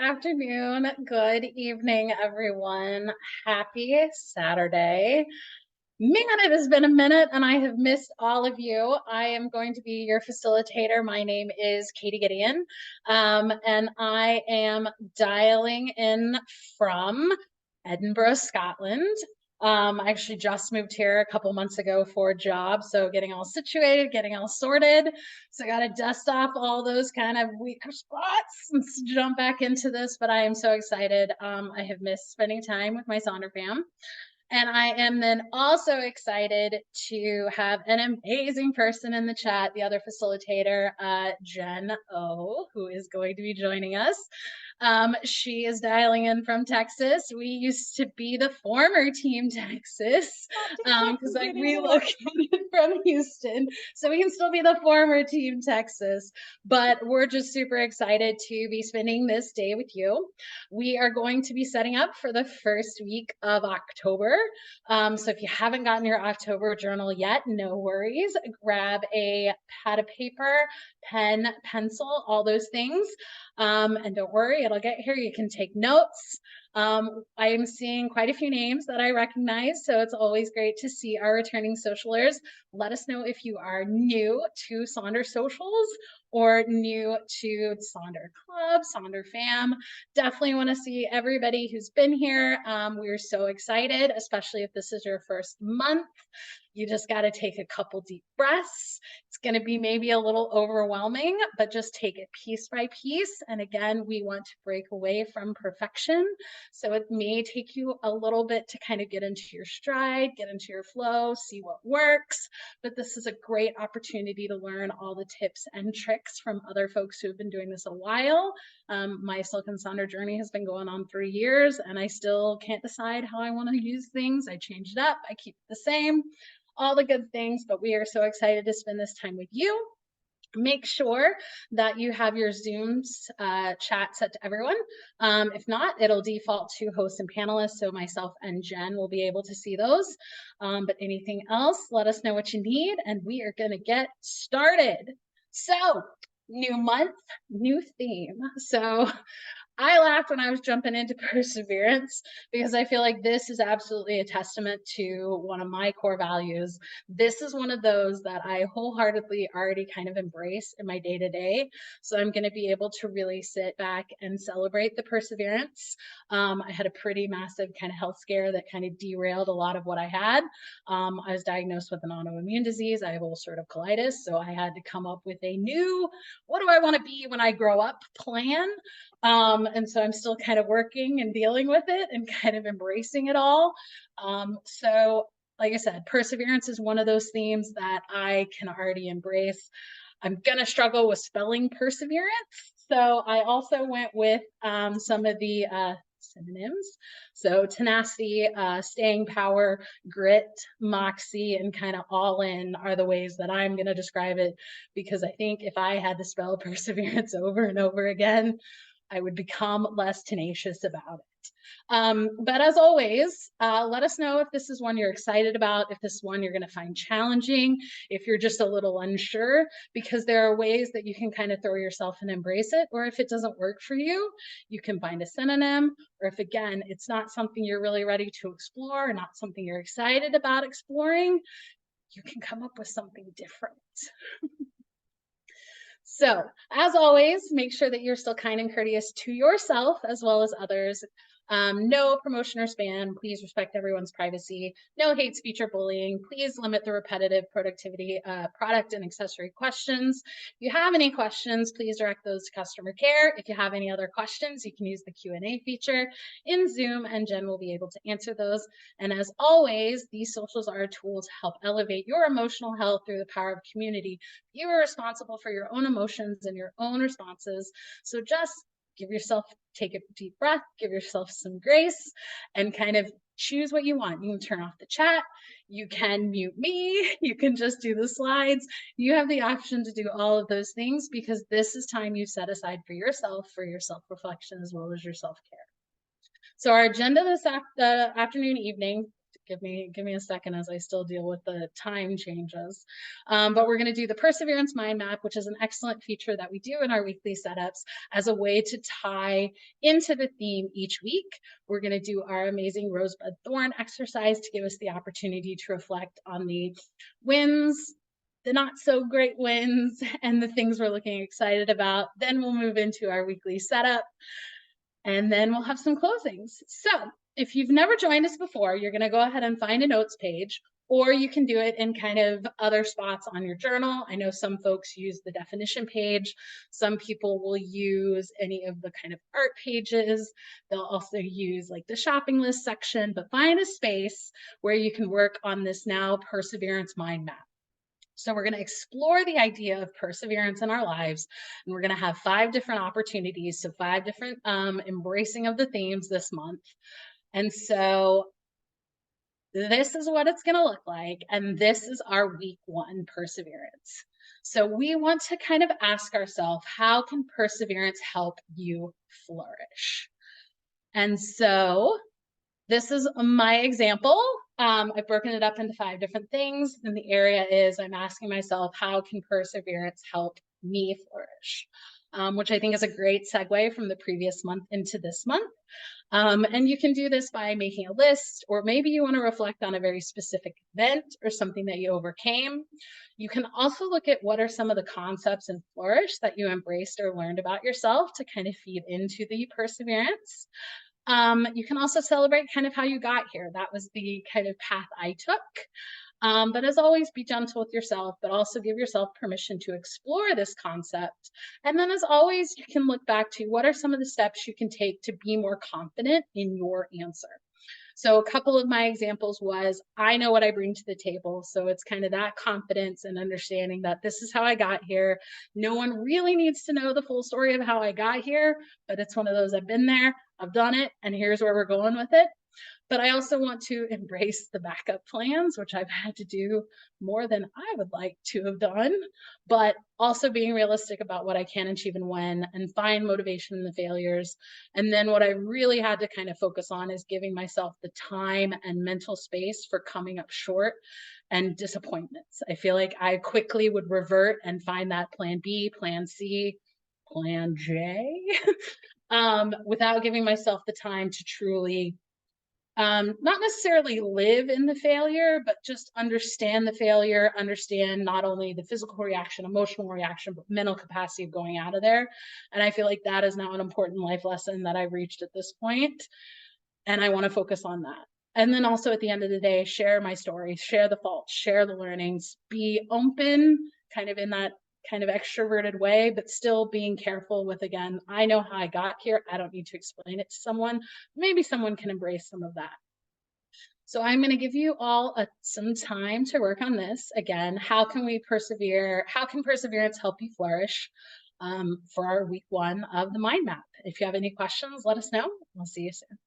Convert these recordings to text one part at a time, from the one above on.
afternoon, good evening, everyone. Happy Saturday. Man, it has been a minute and I have missed all of you. I am going to be your facilitator. My name is Katie Gideon, and I am dialing in from Edinburgh, Scotland. I actually just moved here a couple months ago for a job, so getting all situated, getting all sorted. So I got to dust off all those kind of weaker spots and jump back into this. But I am so excited. I have missed spending time with my Sonder fam. And I am then also excited to have an amazing person in the chat, the other facilitator, Jen O, who is going to be joining us. She is dialing in from Texas. We used to be the former Team Texas because I relocated from Houston. So we can still be the former Team Texas. But we're just super excited to be spending this day with you. We are going to be setting up for the first week of October. So if you haven't gotten your October journal yet, no worries. Grab a pad of paper, pen, pencil, all those things. And don't worry, it'll get here. You can take notes. I am seeing quite a few names that I recognize, so it's always great to see our returning socialers. Let us know if you are new to Sonder Socials or new to Sonder Club, Sonder Fam. Definitely want to see everybody who's been here. We're so excited, especially if this is your first month. You just got to take a couple deep breaths. It's going to be maybe a little overwhelming, but just take it piece by piece. And again, we want to break away from perfection. So it may take you a little bit to kind of get into your stride, get into your flow, see what works. But this is a great opportunity to learn all the tips and tricks from other folks who have been doing this a while. My Silk and Sonder journey has been going on 3 years, and I still can't decide how I want to use things. I change it up, I keep it the same, all the good things, but we are so excited to spend this time with you. Make sure that you have your Zoom's chat set to everyone. If not, it'll default to hosts and panelists, so myself and Jen will be able to see those. But anything else, let us know what you need, and we are going to get started. So, new month, new theme. So I laughed when I was jumping into perseverance because I feel like this is absolutely a testament to one of my core values. This is one of those that I wholeheartedly already kind of embrace in my day-to-day. So I'm going to be able to really sit back and celebrate the perseverance. I had a pretty massive kind of health scare that kind of derailed a lot of what I had. I was diagnosed with an autoimmune disease. I have ulcerative colitis. So I had to come up with a new, what do I want to be when I grow up plan. And so I'm still kind of working and dealing with it and kind of embracing it all. So like I said, perseverance is one of those themes that I can already embrace. I'm going to struggle with spelling perseverance. So I also went with some of the synonyms. So tenacity, staying power, grit, moxie, and kind of all in are the ways that I'm going to describe it, because I think if I had to spell perseverance over and over again, I would become less tenacious about it. But as always, let us know if this is one you're excited about, if this is one you're going to find challenging, if you're just a little unsure, because there are ways that you can kind of throw yourself and embrace it. Or if it doesn't work for you, you can find a synonym. Or if, again, it's not something you're really ready to explore or not something you're excited about exploring, you can come up with something different. So, as always, make sure that you're still kind and courteous to yourself as well as others. No promotion or spam. Please respect everyone's privacy. No hate speech or bullying. Please limit the repetitive productivity, product and accessory questions. If you have any questions, please direct those to customer care. If you have any other questions, you can use the Q&A feature in Zoom, and Jen will be able to answer those. And as always, these socials are a tool to help elevate your emotional health through the power of community. You are responsible for your own emotions and your own responses. So just give yourself, take a deep breath, give yourself some grace, and kind of choose what you want. You can turn off the chat, you can mute me, you can just do the slides. You have the option to do all of those things, because this is time you set aside for your self-reflection, as well as your self-care. So our agenda this afternoon, evening, Give me a second as I still deal with the time changes. But we're going to do the Perseverance Mind Map, which is an excellent feature that we do in our weekly setups as a way to tie into the theme each week. We're going to do our amazing Rosebud Thorn exercise to give us the opportunity to reflect on the wins, the not so great wins, and the things we're looking excited about. Then we'll move into our weekly setup, and then we'll have some closings. So if you've never joined us before, you're going to go ahead and find a notes page, or you can do it in kind of other spots on your journal. I know some folks use the definition page. Some people will use any of the kind of art pages. They'll also use like the shopping list section, but find a space where you can work on this now Perseverance Mind Map. So we're going to explore the idea of perseverance in our lives, and we're going to have 5 different opportunities, so 5 different embracing of the themes this month. And so this is what it's going to look like, and this is our week 1 perseverance. So we want to kind of ask ourselves, how can perseverance help you flourish? And so this is my example. I've broken it up into 5 different things. And the area is I'm asking myself, how can perseverance help me flourish? Which I think is a great segue from the previous month into this month. And you can do this by making a list, or maybe you want to reflect on a very specific event or something that you overcame. You can also look at what are some of the concepts in Flourish that you embraced or learned about yourself to kind of feed into the perseverance. You can also celebrate kind of how you got here. That was the kind of path I took. But as always, be gentle with yourself, but also give yourself permission to explore this concept. And then as always, you can look back to what are some of the steps you can take to be more confident in your answer. So a couple of my examples was, I know what I bring to the table. So it's kind of that confidence and understanding that this is how I got here. No one really needs to know the full story of how I got here, but it's one of those, I've been there, I've done it, and here's where we're going with it. But I also want to embrace the backup plans, which I've had to do more than I would like to have done, but also being realistic about what I can achieve and when, and find motivation in the failures. And then what I really had to kind of focus on is giving myself the time and mental space for coming up short and disappointments. I feel like I quickly would revert and find that plan B, plan C, plan J, without giving myself the time to truly not necessarily live in the failure, but just understand the failure, understand not only the physical reaction, emotional reaction, but mental capacity of going out of there. And I feel like that is now an important life lesson that I've reached at this point. And I want to focus on that. And then also at the end of the day, share my story, share the faults, share the learnings, be open, kind of in that kind of extroverted way, but still being careful with, again, I know how I got here. I don't need to explain it to someone. Maybe someone can embrace some of that. So I'm going to give you all some time to work on this. Again, how can we persevere? How can perseverance help you flourish for our week 1 of the mind map? If you have any questions, let us know. We'll see you soon.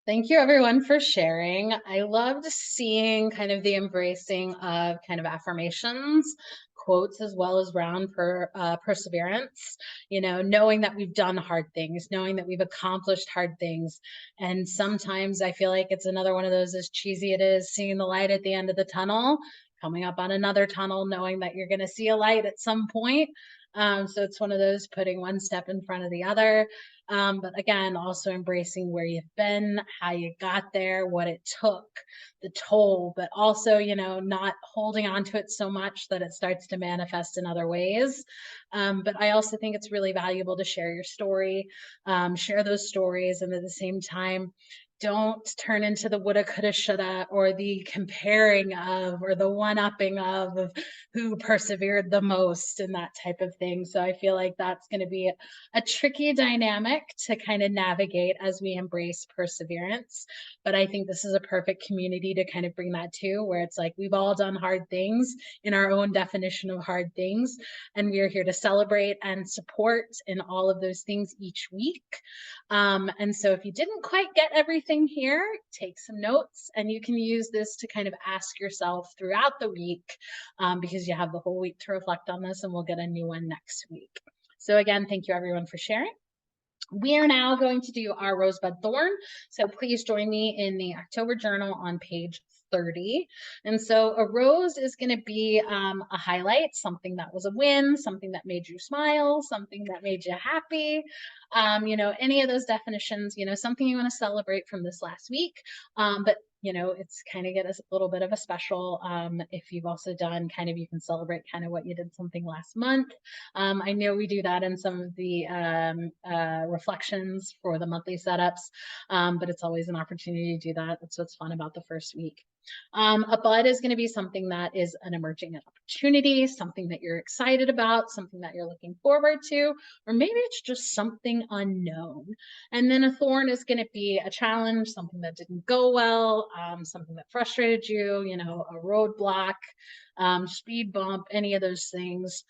Thank you everyone for sharing. I loved seeing kind of the embracing of kind of affirmations, quotes, as well as round perseverance, knowing that we've done hard things, knowing that we've accomplished hard things. And sometimes I feel like it's another one of those, as cheesy it is, seeing the light at the end of the tunnel, coming up on another tunnel, knowing that you're going to see a light at some point. So it's one of those, putting one step in front of the other. But again, also embracing where you've been, how you got there, what it took, the toll, but also, not holding on to it so much that it starts to manifest in other ways. But I also think it's really valuable to share your story, share those stories, and at the same time, don't turn into the woulda, coulda, shoulda, or the comparing of, or the one upping of who persevered the most and that type of thing. So I feel like that's going to be a tricky dynamic to kind of navigate as we embrace perseverance. But I think this is a perfect community to kind of bring that to, where it's like we've all done hard things in our own definition of hard things. And we are here to celebrate and support in all of those things each week. And so if you didn't quite get everything here, take some notes, and you can use this to kind of ask yourself throughout the week, because you have the whole week to reflect on this, and we'll get a new one next week. So again, thank you everyone for sharing. We are now going to do our Rosebud Thorn. So please join me in the October journal on page 30. And so a rose is going to be a highlight, something that was a win, something that made you smile, something that made you happy. Any of those definitions, something you want to celebrate from this last week. But it's kind of get a little bit of a special. If you've also done kind of, you can celebrate kind of what you did something last month. I know we do that in some of the reflections for the monthly setups, but it's always an opportunity to do that. That's what's fun about the first week. A bud is going to be something that is an emerging opportunity, something that you're excited about, something that you're looking forward to, or maybe it's just something unknown. And then a thorn is going to be a challenge, something that didn't go well, something that frustrated you, a roadblock, speed bump, any of those things.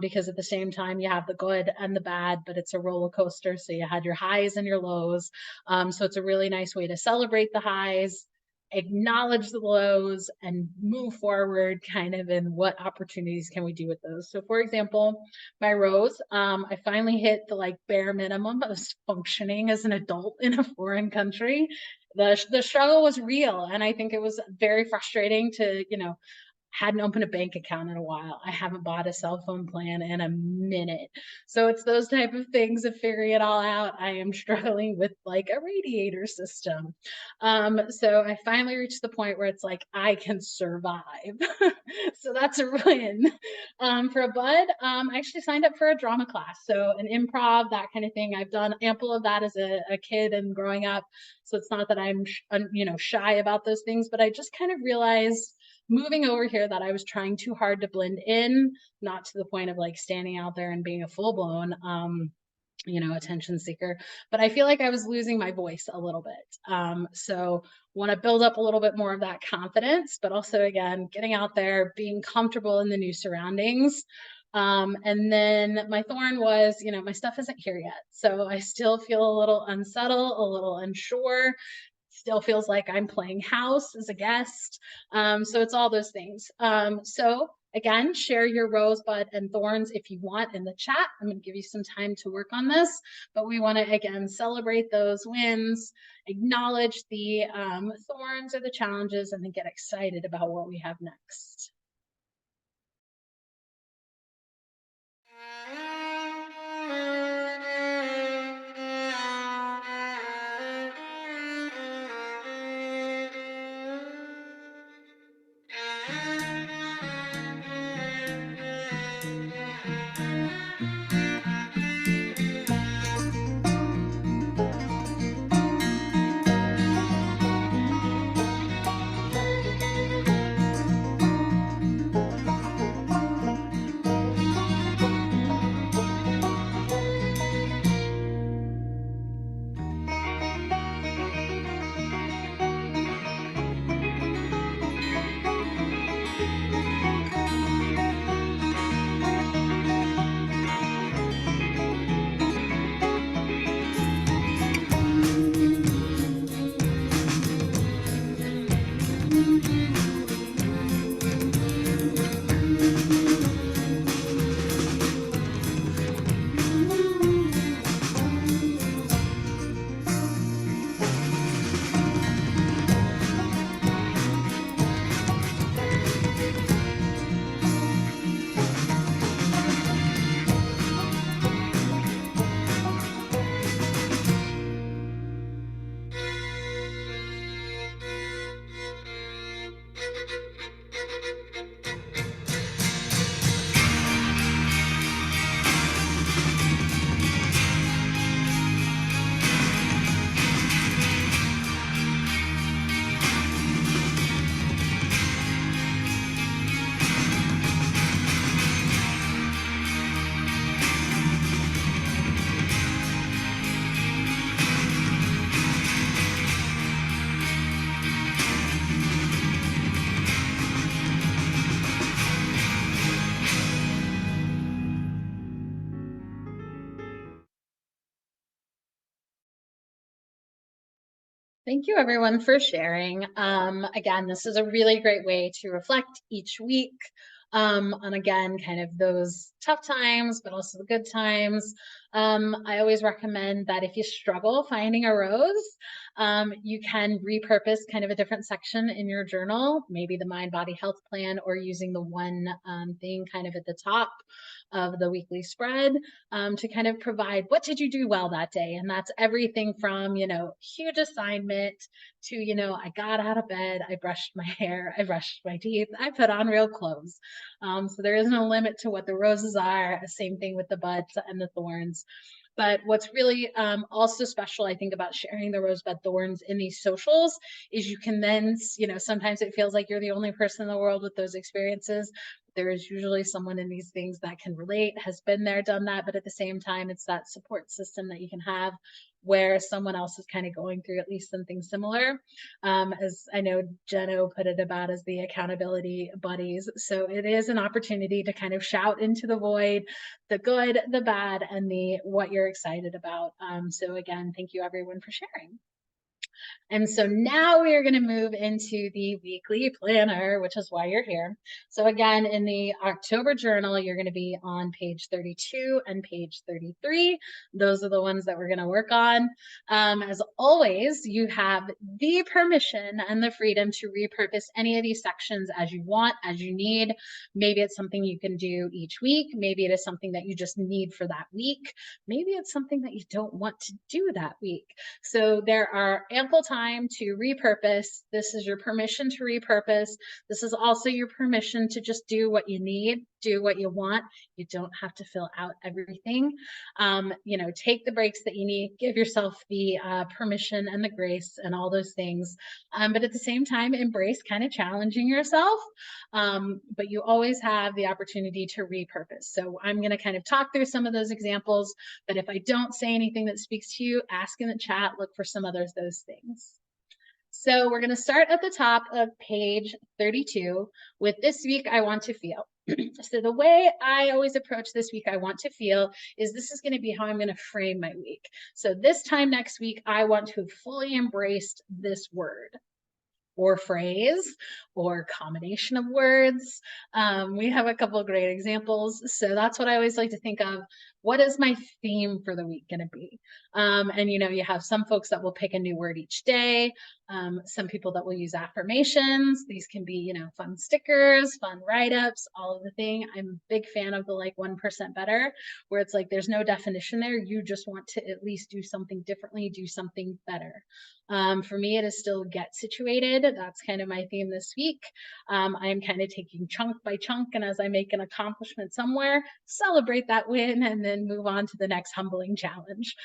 Because at the same time, you have the good and the bad, but it's a roller coaster. So you had your highs and your lows. So it's a really nice way to celebrate the highs, acknowledge the lows, and move forward kind of in what opportunities can we do with those. So for example, my rose, I finally hit the bare minimum of functioning as an adult in a foreign country. The struggle was real, and I think it was very frustrating to, hadn't opened a bank account in a while. I haven't bought a cell phone plan in a minute. So it's those type of things of figuring it all out. I am struggling with a radiator system. So I finally reached the point where it's like, I can survive. So that's a win. For a bud, I actually signed up for a drama class. So an improv, that kind of thing. I've done ample of that as a kid and growing up. So it's not that I'm, shy about those things, but I just kind of realized moving over here that I was trying too hard to blend in, not to the point of standing out there and being a full blown, attention seeker, but I feel like I was losing my voice a little bit. So want to build up a little bit more of that confidence, but also again, getting out there, being comfortable in the new surroundings. And then my thorn was, my stuff isn't here yet. So I still feel a little unsettled, a little unsure, still feels like I'm playing house as a guest. So it's all those things. So again, share your rosebud and thorns if you want in the chat. I'm going to give you some time to work on this, but we want to again celebrate those wins, acknowledge the thorns or the challenges, and then get excited about what we have next. Thank you everyone for sharing. Again, this is a really great way to reflect each week on again, kind of those tough times, but also the good times. I always recommend that if you struggle finding a rose, you can repurpose kind of a different section in your journal, maybe the mind body health plan, or using the one thing kind of at the top of the weekly spread to kind of provide what did you do well that day. And that's everything from, huge assignment to, I got out of bed, I brushed my hair, I brushed my teeth, I put on real clothes. So there is no limit to what the roses are. Same thing with the buds and the thorns. But what's really also special, I think, about sharing the rosebud thorns in these socials is you can then, sometimes it feels like you're the only person in the world with those experiences. There is usually someone in these things that can relate, has been there, done that. But at the same time, it's that support system that you can have where someone else is kind of going through at least something similar. As I know Jeno put it about as the accountability buddies. So it is an opportunity to kind of shout into the void, the good, the bad, and the what you're excited about. So again, thank you everyone for sharing. And so now we are going to move into the weekly planner, which is why you're here. So again, in the October journal, you're going to be on page 32 and page 33. Those are the ones that we're going to work on. As always, you have the permission and the freedom to repurpose any of these sections as you want, as you need. Maybe it's something you can do each week. Maybe it is something that you just need for that week. Maybe it's something that you don't want to do that week. So there are ample time to repurpose. This is your permission to repurpose. This is also your permission to just do what you need, do what you want. You don't have to fill out everything. Take the breaks that you need, give yourself the permission and the grace and all those things. But at the same time, embrace kind of challenging yourself. But you always have the opportunity to repurpose. So I'm going to kind of talk through some of those examples, but if I don't say anything that speaks to you, ask in the chat, look for some others, those things. So we're going to start at the top of page 32 with this week I want to feel. So the way I always approach this week I want to feel is this is going to be how I'm going to frame my week. So this time next week, I want to have fully embraced this word or phrase or combination of words. We have a couple of great examples. So that's what I always like to think of. What is my theme for the week going to be? And you have some folks that will pick a new word each day. Some people that will use affirmations. These can be, fun stickers, fun write-ups, all of the thing. I'm a big fan of the 1% better, where it's like there's no definition there. You just want to at least do something differently, do something better. For me, it is still get situated. That's kind of my theme this week. I am kind of taking chunk by chunk, and as I make an accomplishment somewhere, celebrate that win and then move on to the next humbling challenge.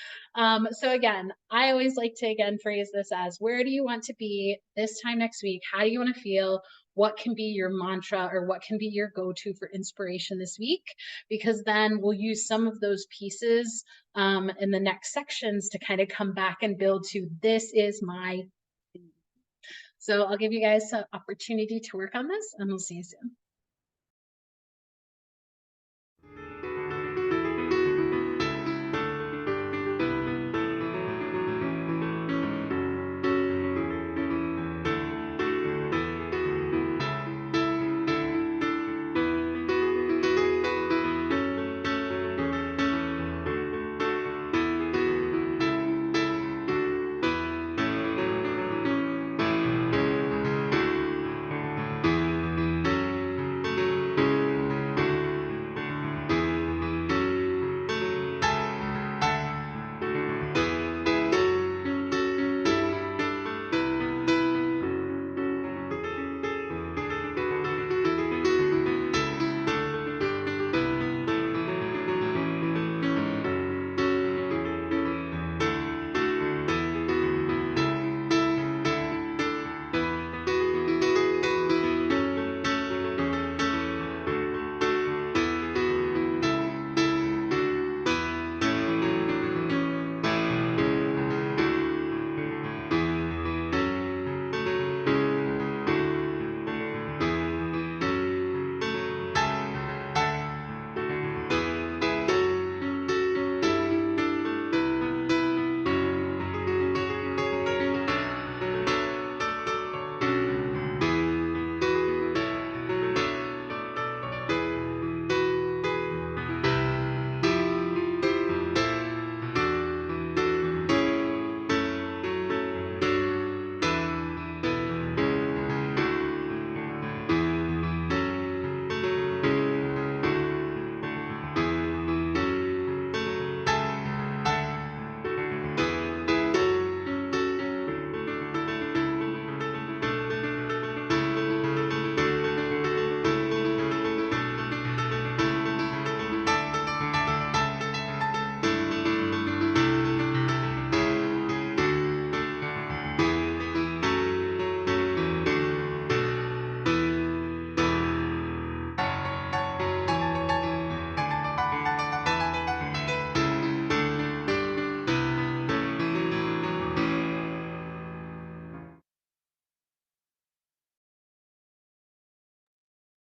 So again, I always like to phrase this as, where do you want to be this time next week? How do you want to feel? What can be your mantra or what can be your go-to for inspiration this week? Because then we'll use some of those pieces in the next sections to kind of come back and build to this is my theme. So I'll give you guys an opportunity to work on this and we'll see you soon.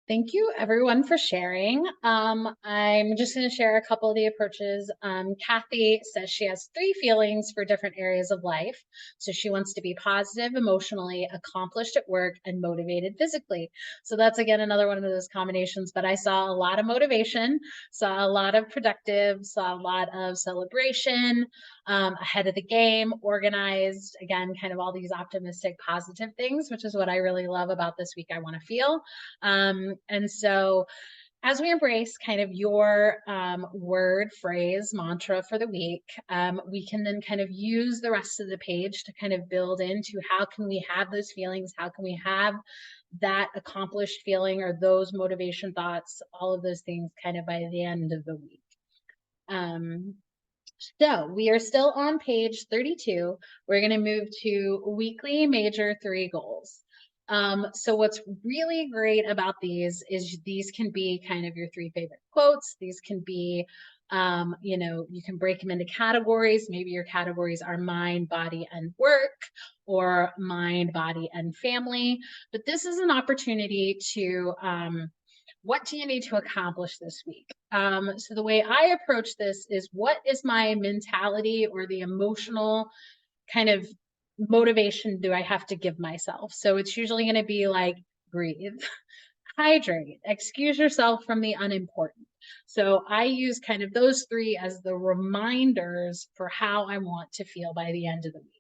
Thank you everyone for sharing. I'm just going to share a couple of the approaches. Kathy says she has three feelings for different areas of life. So she wants to be positive emotionally, accomplished at work, and motivated physically. So that's again another one of those combinations. But I saw a lot of motivation, saw a lot of productive, saw a lot of celebration, ahead of the game, organized, again, kind of all these optimistic, positive things, which is what I really love about this week. I want to feel. And so as we embrace kind of your word, phrase, mantra for the week, we can then kind of use the rest of the page to kind of build into how can we have those feelings? How can we have that accomplished feeling or those motivation thoughts, all of those things kind of by the end of the week. So we are still on page 32. We're going to move to weekly major three goals. So what's really great about these is these can be kind of your three favorite quotes. These can be, you can break them into categories. Maybe your categories are mind, body, and work, or mind, body, and family. But this is an opportunity to, what do you need to accomplish this week? So the way I approach this is, what is my mentality or the emotional kind of motivation do I have to give myself? So it's usually going to be like, breathe, hydrate, excuse yourself from the unimportant. So I use kind of those three as the reminders for how I want to feel by the end of the week.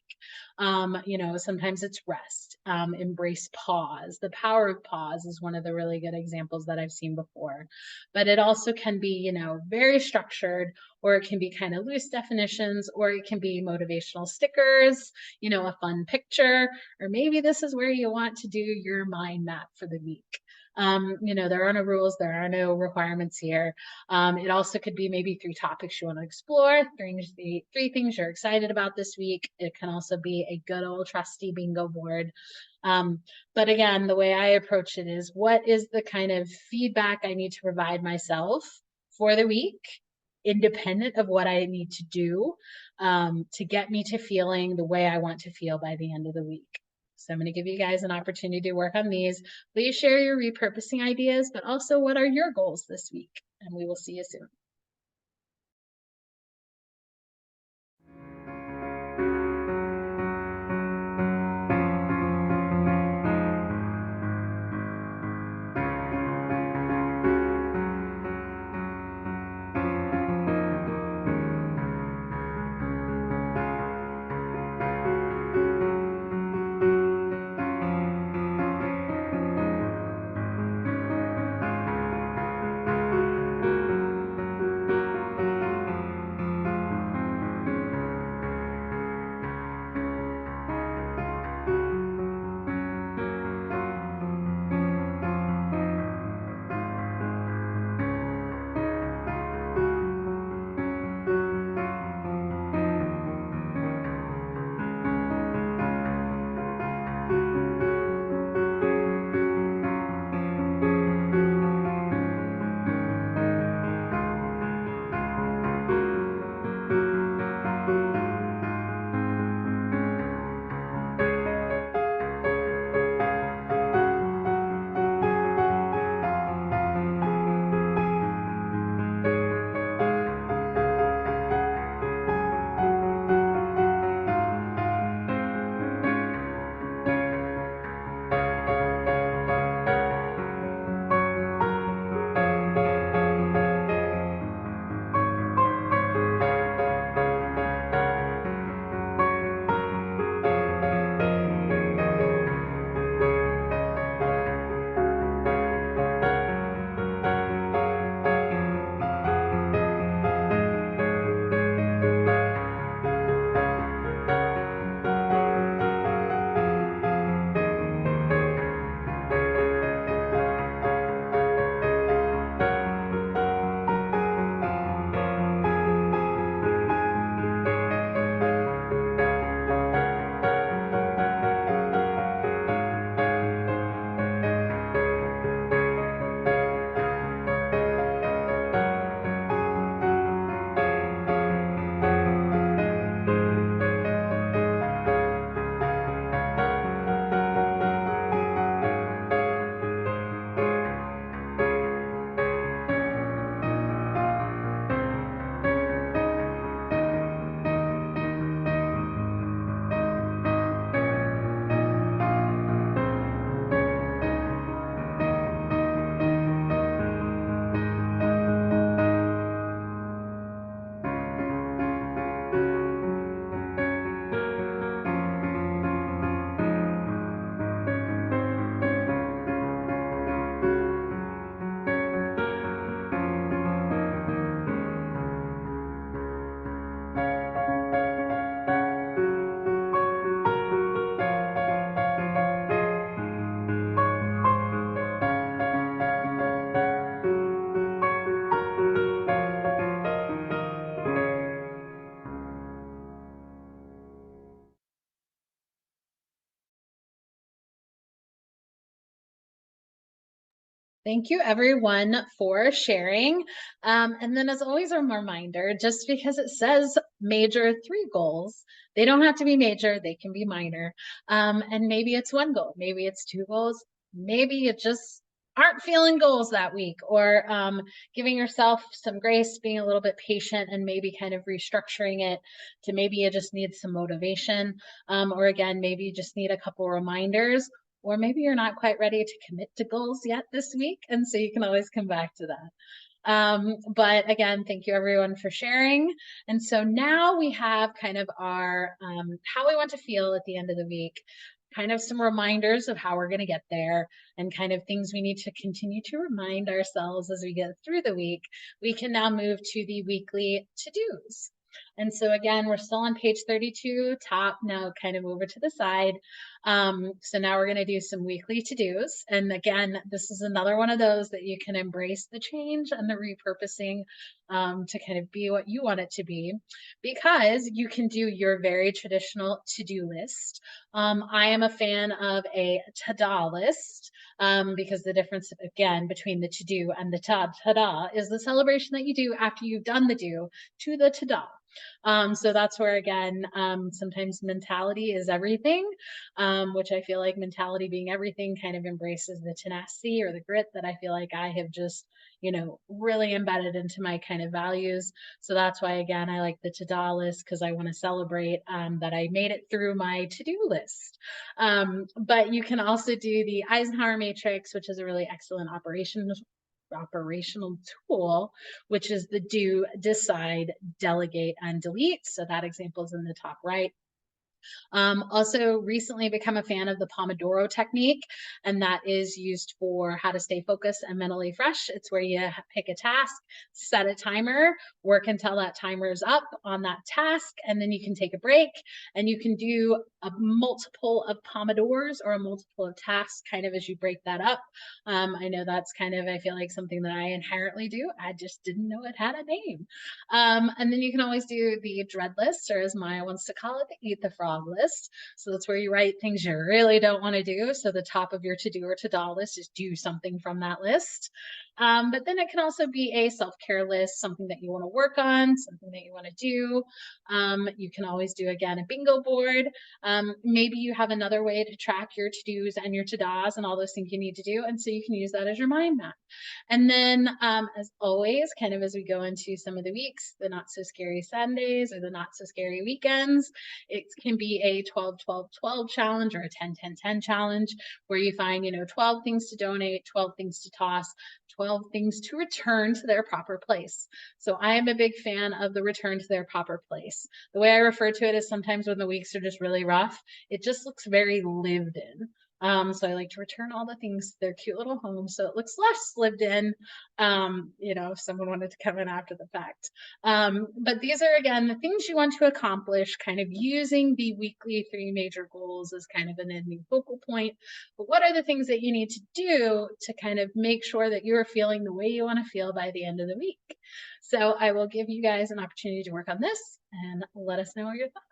Sometimes it's rest, embrace pause. The power of pause is one of the really good examples that I've seen before. But it also can be, very structured, or it can be kind of loose definitions, or it can be motivational stickers, a fun picture, or maybe this is where you want to do your mind map for the week. There are no rules, there are no requirements here. It also could be maybe three topics you want to explore, three things you're excited about this week. It can also be a good old trusty bingo board. But again, the way I approach it is, what is the kind of feedback I need to provide myself for the week, independent of what I need to do, to get me to feeling the way I want to feel by the end of the week. So I'm going to give you guys an opportunity to work on these. Please share your repurposing ideas, but also what are your goals this week? And we will see you soon. Thank you, everyone, for sharing. And then, as always, a reminder just because it says major three goals, they don't have to be major, they can be minor. And maybe it's one goal, maybe it's two goals, maybe you just aren't feeling goals that week, or giving yourself some grace, being a little bit patient, and maybe kind of restructuring it to maybe you just need some motivation. Or again, maybe you just need a couple reminders, or maybe you're not quite ready to commit to goals yet this week. And so you can always come back to that. But again, thank you everyone for sharing. And so now we have kind of our how we want to feel at the end of the week, kind of some reminders of how we're going to get there, and kind of things we need to continue to remind ourselves as we get through the week. We can now move to the weekly to-dos. And so again, we're still on page 32, top, now kind of over to the side. So now we're going to do some weekly to-dos. And again, this is another one of those that you can embrace the change and the repurposing to kind of be what you want it to be, because you can do your very traditional to-do list. I am a fan of a ta-da list, because the difference again between the to-do and the ta-da is the celebration that you do after you've done the do to the ta-da. So that's where again, sometimes mentality is everything, which I feel like mentality being everything kind of embraces the tenacity or the grit that I feel like I have just, really embedded into my kind of values. So that's why, again, I like the to-do list, because I want to celebrate that I made it through my to-do list. But you can also do the Eisenhower matrix, which is a really excellent operational tool, which is the do, decide, delegate, and delete. So that example is in the top right. Also recently become a fan of the Pomodoro technique, and that is used for how to stay focused and mentally fresh. It's where you pick a task, set a timer, work until that timer is up on that task, and then you can take a break, and you can do a multiple of Pomodors or a multiple of tasks kind of as you break that up. I know that's kind of, I feel like, something that I inherently do. I just didn't know it had a name. And then you can always do the dread list, or as Maya wants to call it, the eat the frog list. So that's where you write things you really don't want to do. So the top of your to-do or to-do list is do something from that list. But then it can also be a self-care list, something that you want to work on, something that you want to do. You can always do, again, a bingo board. Maybe you have another way to track your to-dos and your to-dos and all those things you need to do. And so you can use that as your mind map. And then, as always, kind of as we go into some of the weeks, the not so scary Sundays or the not so scary weekends, it can be a 12-12-12 challenge or a 10-10-10 challenge, where you find, 12 things to donate, 12 things to toss, 12 things to return to their proper place. So I am a big fan of the return to their proper place. The way I refer to it is sometimes when the weeks are just really rough, it just looks very lived in. So I like to return all the things to their cute little home so it looks less lived in, if someone wanted to come in after the fact. But these are, again, the things you want to accomplish, kind of using the weekly three major goals as kind of an ending focal point. But what are the things that you need to do to kind of make sure that you're feeling the way you want to feel by the end of the week? So I will give you guys an opportunity to work on this and let us know your thoughts.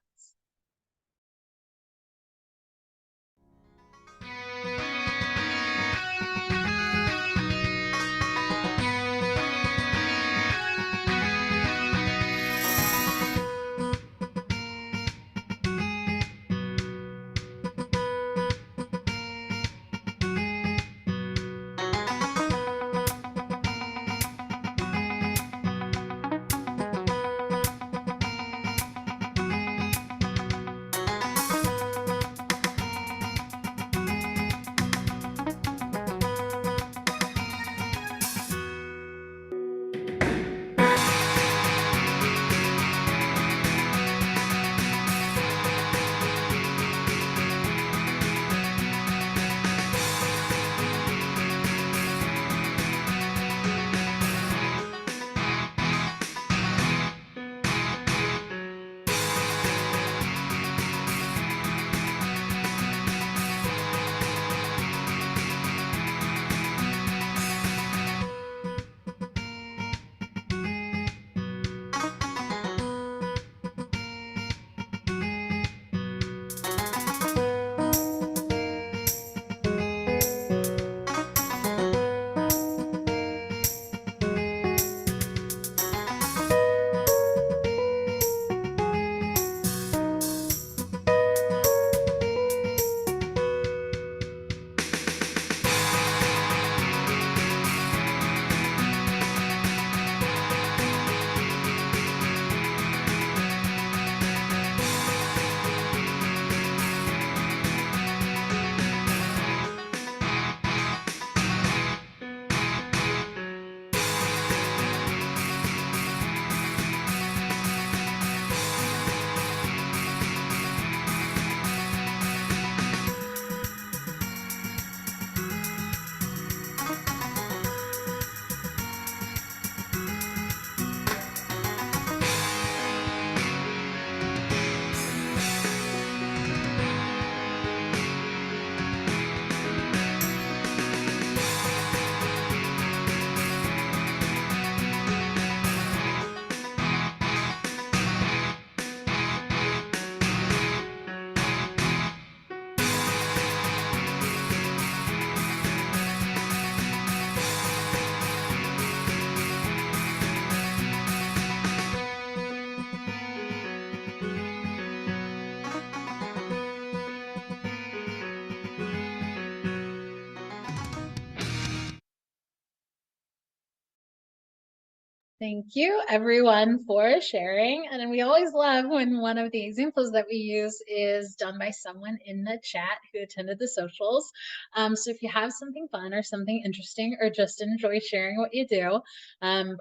Thank you everyone for sharing. And we always love when one of the examples that we use is done by someone in the chat who attended the socials. So if you have something fun or something interesting or just enjoy sharing what you do,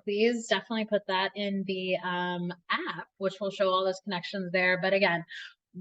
please definitely put that in the app, which will show all those connections there. But again,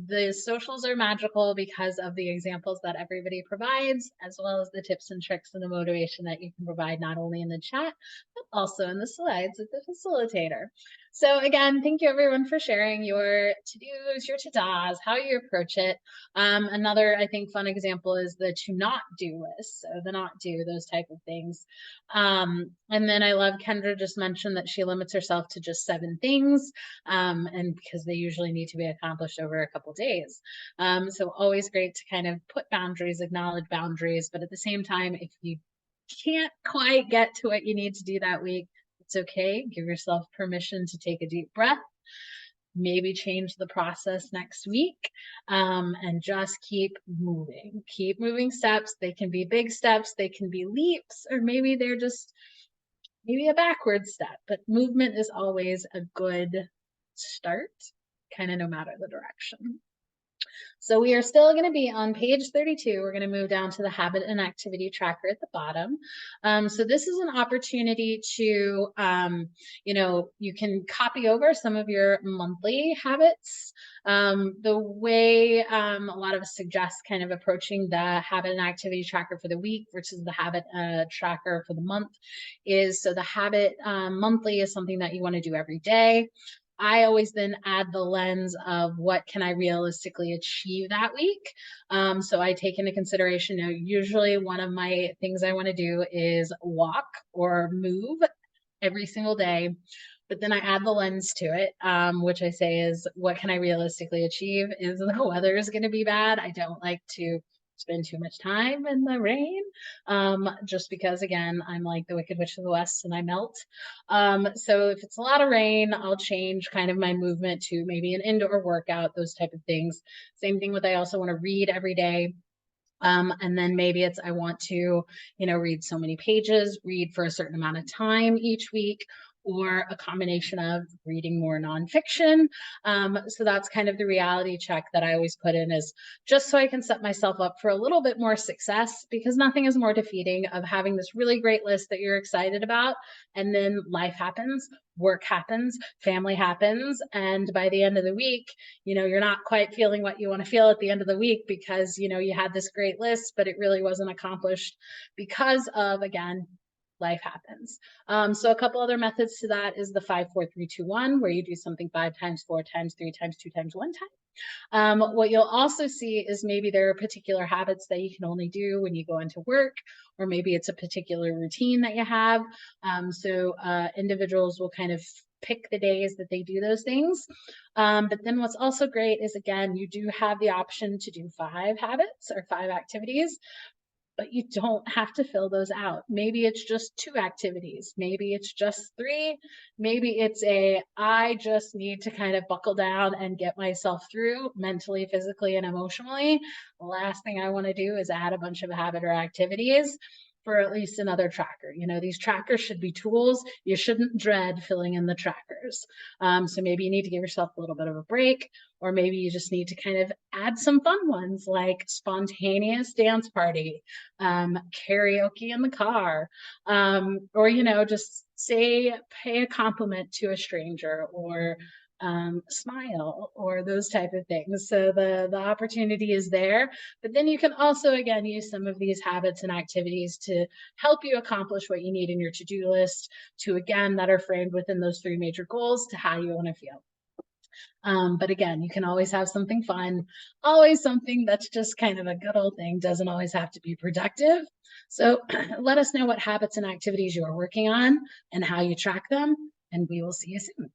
the socials are magical because of the examples that everybody provides, as well as the tips and tricks and the motivation that you can provide not only in the chat, but also in the slides with the facilitator. So again, thank you everyone for sharing your to-dos, your to-dos, how you approach it. Another, I think, fun example is the to not do list. So the not do, those type of things. And then I love Kendra just mentioned that she limits herself to just 7 things, and because they usually need to be accomplished over a couple days. So always great to kind of put boundaries, acknowledge boundaries, but at the same time, if you can't quite get to what you need to do that week, it's okay. Give yourself permission to take a deep breath, maybe change the process next week, and just keep moving steps. They can be big steps, they can be leaps, or maybe they're just maybe a backward step, but movement is always a good start, kind of no matter the direction. So we are still going to be on page 32. We're going to move down to the habit and activity tracker at the bottom. So this is an opportunity to, you can copy over some of your monthly habits. The way a lot of us suggest kind of approaching the habit and activity tracker for the week versus the habit tracker for the month is, so the habit monthly is something that you want to do every day. I always then add the lens of what can I realistically achieve that week. So I take into consideration, usually one of my things I want to do is walk or move every single day. But then I add the lens to it, which I say is, what can I realistically achieve? Is the weather is going to be bad? I don't like to spend too much time in the rain, just because, again, I'm like the Wicked Witch of the West and I melt. So if it's a lot of rain, I'll change kind of my movement to maybe an indoor workout, those type of things. Same thing with, I also want to read every day. And then maybe it's, I want to, read so many pages, read for a certain amount of time each week, or a combination of reading more nonfiction. So that's kind of the reality check that I always put in, is just so I can set myself up for a little bit more success, because nothing is more defeating of having this really great list that you're excited about, and then life happens, work happens, family happens, and by the end of the week, you're not quite feeling what you want to feel at the end of the week, because you had this great list, but it really wasn't accomplished because of, again, life happens. So a couple other methods to that is the 5, 4, 3, 2, 1, where you do something 5 times, 4 times, 3 times, 2 times, 1 time. What you'll also see is maybe there are particular habits that you can only do when you go into work, or maybe it's a particular routine that you have. So individuals will kind of pick the days that they do those things. But then what's also great is, again, you do have the option to do 5 habits or 5 activities, but you don't have to fill those out. Maybe it's just 2 activities. Maybe it's just 3. Maybe it's I just need to kind of buckle down and get myself through mentally, physically, and emotionally. The last thing I want to do is add a bunch of habit or activities for at least another tracker. These trackers should be tools. You shouldn't dread filling in the trackers. So maybe you need to give yourself a little bit of a break, or maybe you just need to kind of add some fun ones like spontaneous dance party, karaoke in the car, or, just pay a compliment to a stranger, or smile, or those type of things. So the opportunity is there, but then you can also, again, use some of these habits and activities to help you accomplish what you need in your to-do list, to, again, that are framed within those 3 major goals to how you want to feel. But again, you can always have something fun, always something that's just kind of a good old thing, doesn't always have to be productive. So let us know what habits and activities you are working on and how you track them, and we will see you soon.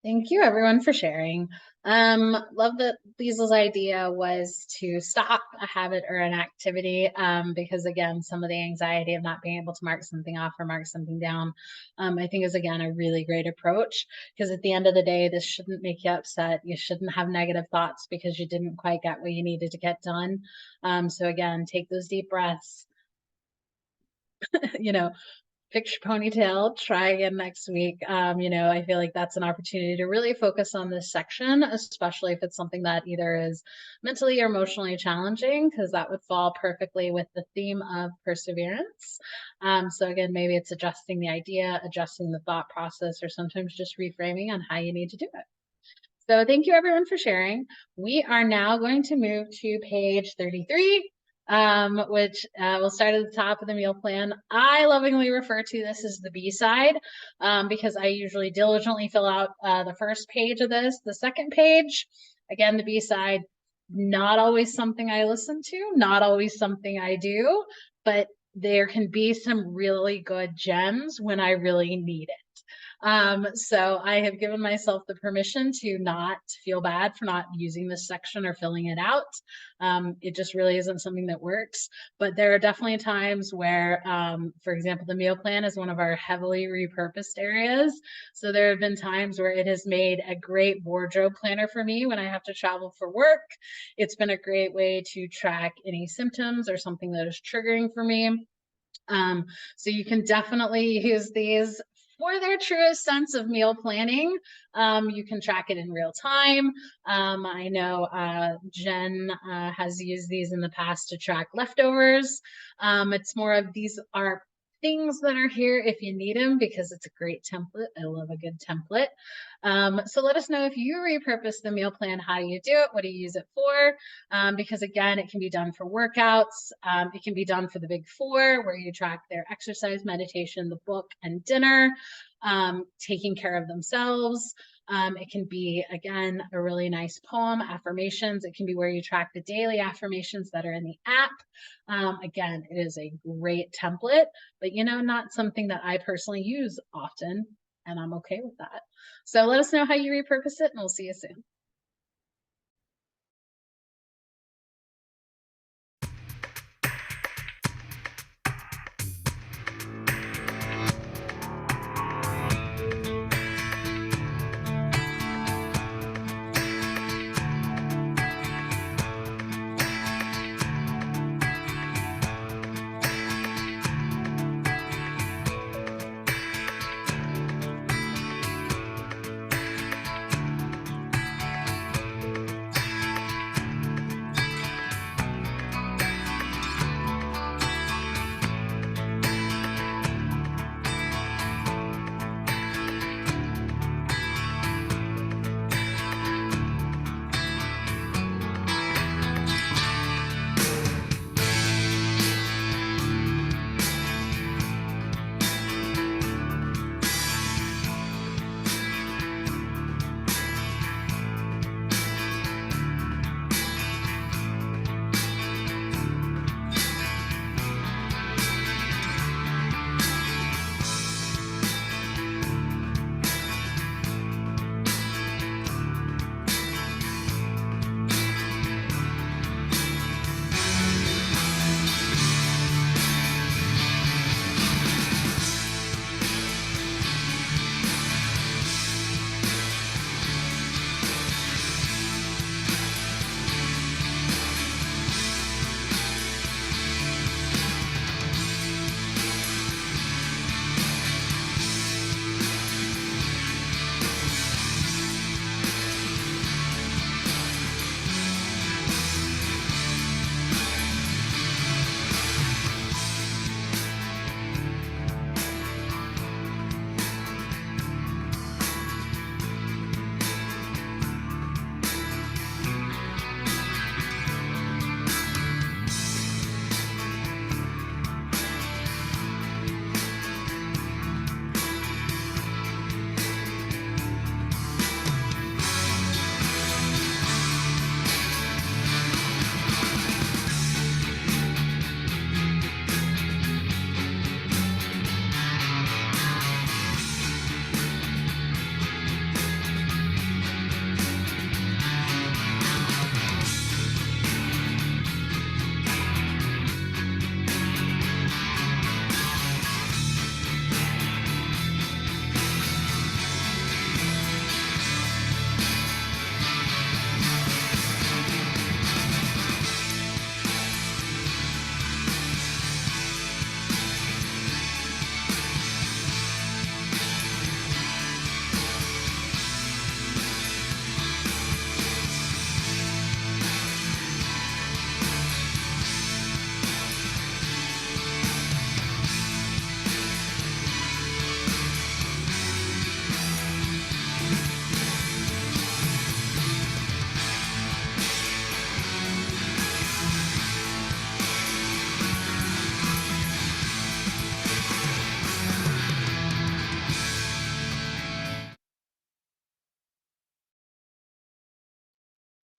Thank you everyone for sharing. Love that Liesel's idea was to stop a habit or an activity, because again, some of the anxiety of not being able to mark something off or mark something down, I think is again a really great approach, because at the end of the day, this shouldn't make you upset. You shouldn't have negative thoughts because you didn't quite get what you needed to get done. So again, take those deep breaths, you know, fix your ponytail, try again next week. I feel like that's an opportunity to really focus on this section, especially if it's something that either is mentally or emotionally challenging, because that would fall perfectly with the theme of perseverance. So again, maybe it's adjusting the idea, adjusting the thought process, or sometimes just reframing on how you need to do it. So thank you everyone for sharing. We are now going to move to page 33, which we'll start at the top of the meal plan. I lovingly refer to this as the B side, because I usually diligently fill out the first page of this. The second page, again, the B side, not always something I listen to, not always something I do, but there can be some really good gems when I really need it. So I have given myself the permission to not feel bad for not using this section or filling it out. It just really isn't something that works. But there are definitely times where, for example, the meal plan is one of our heavily repurposed areas. So there have been times where it has made a great wardrobe planner for me when I have to travel for work. It's been a great way to track any symptoms or something that is triggering for me. So you can definitely use these for their truest sense of meal planning. You can track it in real time. I know Jen has used these in the past to track leftovers. It's more of these are things that are here if you need them, because it's a great template. I love a good template. So let us know if you repurpose the meal plan. How do you do it? What do you use it for? Because again, it can be done for workouts. It can be done for the big four, where you track their exercise, meditation, the book, and dinner, taking care of themselves. It can be, again, a really nice poem, affirmations. It can be where you track the daily affirmations that are in the app. Again, it is a great template, but not something that I personally use often, and I'm okay with that. So let us know how you repurpose it, and we'll see you soon.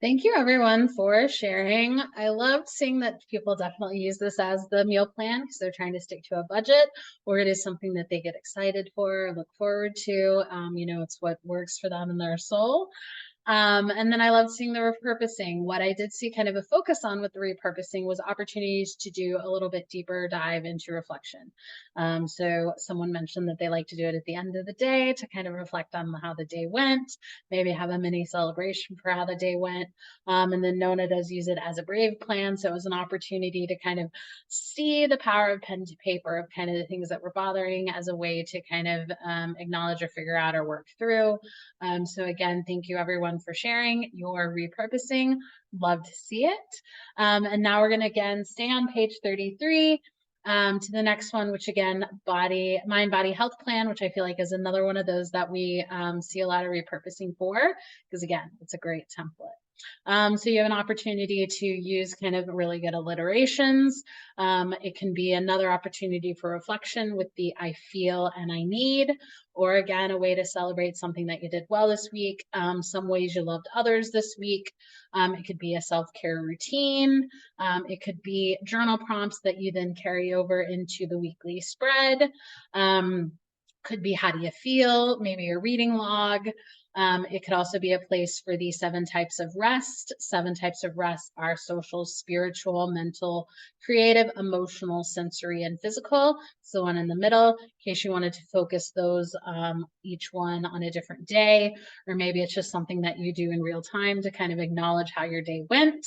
Thank you everyone for sharing. I loved seeing that people definitely use this as the meal plan because they're trying to stick to a budget, or it is something that they get excited for, look forward to. It's what works for them and their soul. And then I love seeing the repurposing. What I did see kind of a focus on with the repurposing was opportunities to do a little bit deeper dive into reflection. So someone mentioned that they like to do it at the end of the day to kind of reflect on how the day went, maybe have a mini celebration for how the day went. And then Nona does use it as a brave plan. So it was an opportunity to kind of see the power of pen to paper of kind of the things that were bothering as a way to kind of acknowledge or figure out or work through. So again, thank you everyone for sharing your repurposing. Love to see it. And now we're going to again stay on page 33 to the next one, which again, mind, body, health plan, which I feel like is another one of those that we see a lot of repurposing for, because again, it's a great template. So you have an opportunity to use kind of really good alliterations. It can be another opportunity for reflection with the I feel and I need, or again, a way to celebrate something that you did well this week, some ways you loved others this week. It could be a self-care routine. It could be journal prompts that you then carry over into the weekly spread. Could be how do you feel, maybe a reading log. It could also be a place for the 7 types of rest. 7 types of rest are social, spiritual, mental, creative, emotional, sensory, and physical. So one in the middle, in case you wanted to focus those each one on a different day, or maybe it's just something that you do in real time to kind of acknowledge how your day went.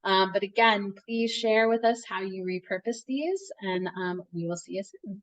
But again, please share with us how you repurpose these, and we will see you soon.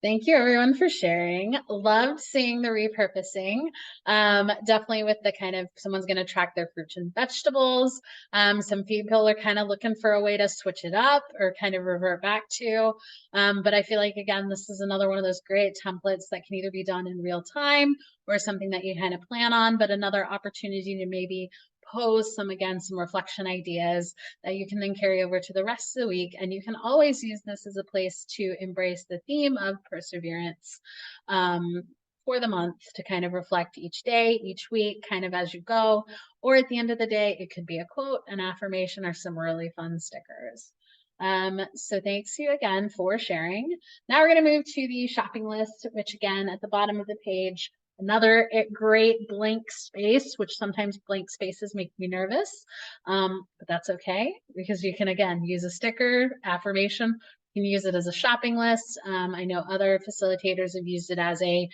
Thank you everyone for sharing. Loved seeing the repurposing. Definitely with the kind of someone's going to track their fruits and vegetables. Some people are kind of looking for a way to switch it up or kind of revert back to. But I feel like, again, this is another one of those great templates that can either be done in real time or something that you kind of plan on, but another opportunity to maybe pose some reflection ideas that you can then carry over to the rest of the week. And you can always use this as a place to embrace the theme of perseverance for the month, to kind of reflect each day, each week, kind of as you go. Or at the end of the day, it could be a quote, an affirmation, or some really fun stickers. So thanks to you again for sharing. Now we're going to move to the shopping list, which again, at the bottom of the page, another great blank space, which sometimes blank spaces make me nervous, but that's okay because you can, again, use a sticker, affirmation. You can use it as a shopping list. I know other facilitators have used it as a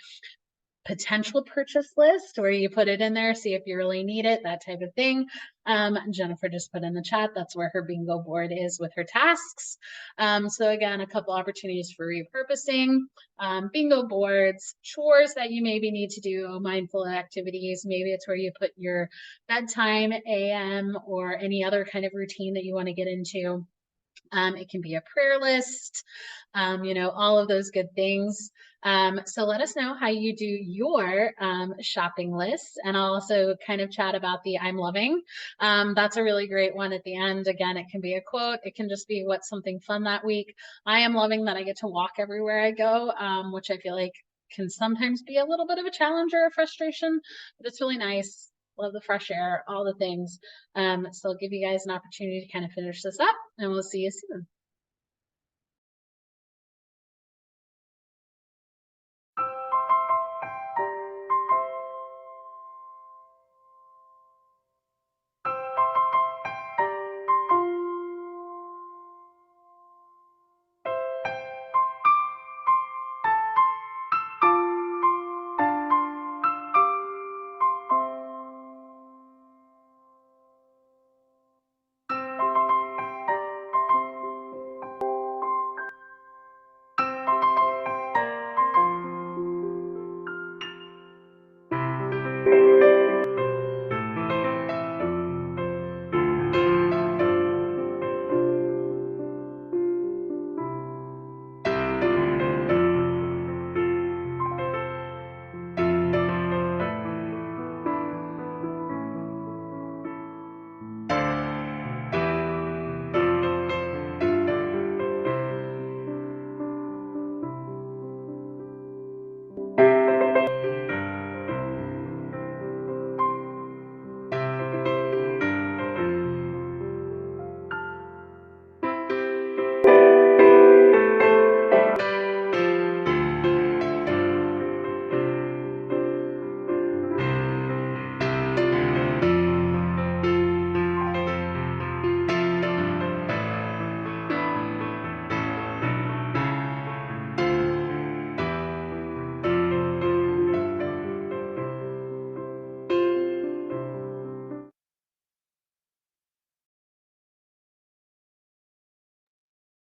potential purchase list where you put it in there, see if you really need it, that type of thing. Jennifer just put in the chat, that's where her bingo board is with her tasks. So again, a couple opportunities for repurposing, bingo boards, chores that you maybe need to do, mindful activities. Maybe it's where you put your bedtime, AM, or any other kind of routine that you want to get into. It can be a prayer list, all of those good things. So let us know how you do your shopping lists. And I'll also kind of chat about the I'm loving. That's a really great one at the end. Again, it can be a quote. It can just be what's something fun that week. I am loving that I get to walk everywhere I go, which I feel like can sometimes be a little bit of a challenge or a frustration, but it's really nice. Love the fresh air, all the things. So I'll give you guys an opportunity to kind of finish this up, and we'll see you soon.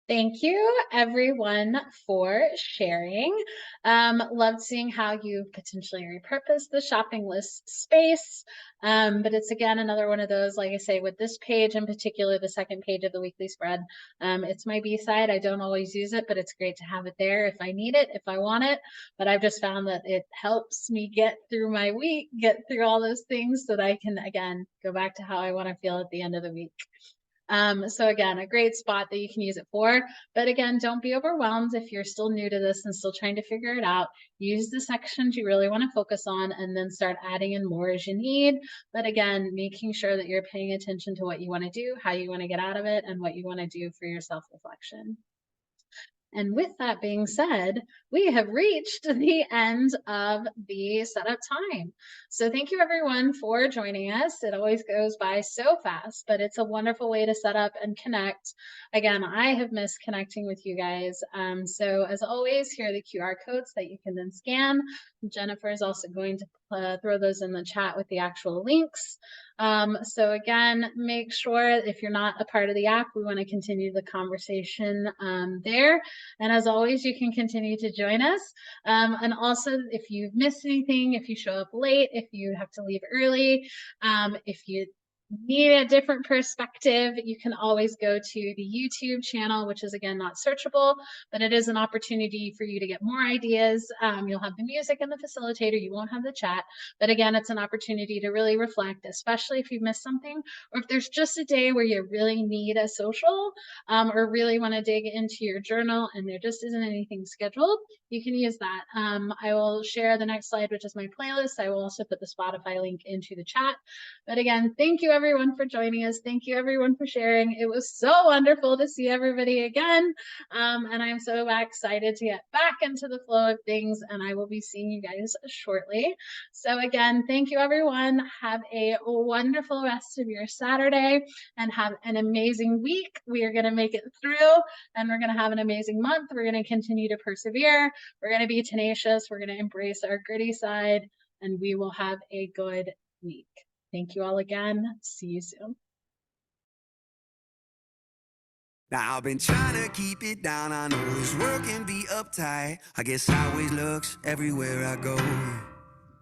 Thank you everyone for sharing. Loved seeing how you potentially repurposed the shopping list space. But it's again, another one of those, like I say, with this page in particular, the second page of the weekly spread, it's my B-side. I don't always use it, but it's great to have it there if I need it, if I want it. But I've just found that it helps me get through my week, get through all those things so that I can, again, go back to how I want to feel at the end of the week. So again, a great spot that you can use it for, but again, don't be overwhelmed if you're still new to this and still trying to figure it out. Use the sections you really want to focus on and then start adding in more as you need. But again, making sure that you're paying attention to what you want to do, how you want to get out of it, and what you want to do for your self-reflection. And with that being said, we have reached the end of the setup time. So thank you everyone for joining us. It always goes by so fast, but it's a wonderful way to set up and connect. Again, I have missed connecting with you guys. So as always, here are the QR codes that you can then scan. Jennifer is also going to throw those in the chat with the actual links. So again, make sure if you're not a part of the app, we want to continue the conversation there. And as always, you can continue to join us. And also, if you've missed anything, if you show up late, if you have to leave early, if you need a different perspective, you can always go to the YouTube channel, which is again not searchable, but it is an opportunity for you to get more ideas. You'll have the music and the facilitator, you won't have the chat, but again, it's an opportunity to really reflect, especially if you've missed something, or if there's just a day where you really need a social, or really want to dig into your journal and there just isn't anything scheduled, you can use that. I will share the next slide, which is my playlist. I will also put the Spotify link into the chat. But again, thank you everyone for joining us. Thank you everyone for sharing. It was so wonderful to see everybody again. And I'm so excited to get back into the flow of things, and I will be seeing you guys shortly. So again, thank you everyone. Have a wonderful rest of your Saturday and have an amazing week. We are going to make it through, and we're going to have an amazing month. We're going to continue to persevere. We're going to be tenacious. We're going to embrace our gritty side, and we will have a good week. Thank you all again. See you soon. Now I've been trying to keep it down. I know this work can be uptight. I guess sideways looks everywhere I go.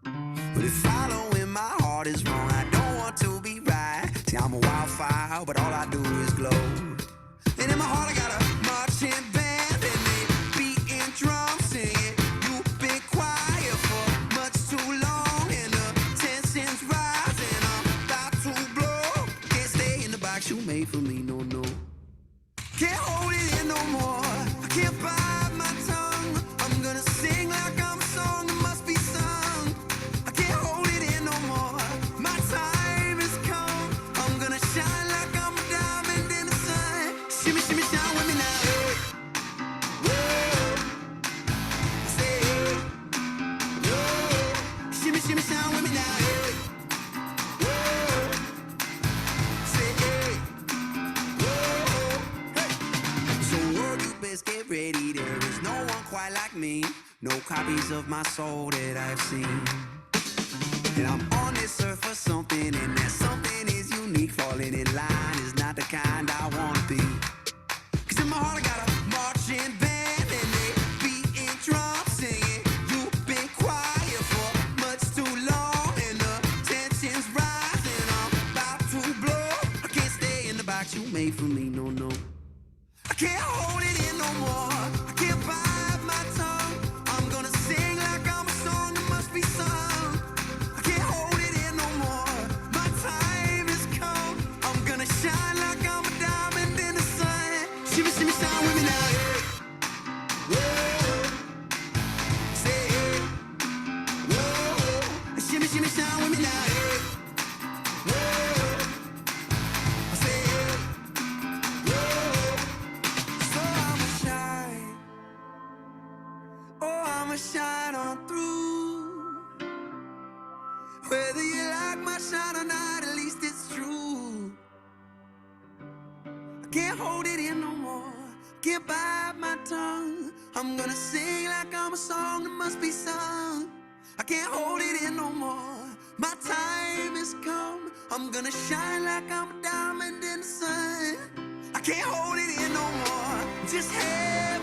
But if following my heart is wrong, I don't want to be right. See, I'm a wildfire, but all I do is glow. And in my heart I got a marching band, and they beating drums, singing. You've been quiet for much too long, and the tension's rising. I'm about to blow. Can't stay in the box you made for me, no, no. Can't hold it in no more. I can't bite my tongue. I'm gonna sing like I'm a song that must be sung. I can't hold it in no more. My time has come. I'm gonna shine like I'm a diamond in the sun. Shimmy, shimmy, shine with me now. Hey. Whoa. Say hey. Whoa. Shimmy, shimmy, shine with me now. Hey. Whoa. Say hey. So world, you best get ready. There is no one quite like me. No copies of my soul that I've seen. And I'm on this earth for something, and that something is unique. Falling in line is not the kind I wanna be. Cause in my heart I got a marching band, and they beating drums, singing. You've been quiet for much too long, and the tension's rising. I'm about to blow. I can't stay in the box you made for me, no, no. I can't hold it in no more. I can't bite my tongue. I'm gonna sing like I'm a song that must be sung. I can't hold it in no more. My time has come. I'm gonna shine like I'm a diamond in the sun. Shimmy, shimmy, shine with me now. Hey. Whoa. Say hey. Whoa. Shimmy, shimmy, shine with me now. Hey. Whoa. Say hey. Whoa. So I'ma shine, oh I'ma shine on through. Whether you like my shine or not, at least it's true. I can't hold it in no more, can't bite my tongue. I'm gonna sing like I'm a song that must be sung. I can't hold it in no more, my time has come. I'm gonna shine like I'm a diamond in the sun. I can't hold it in no more, just have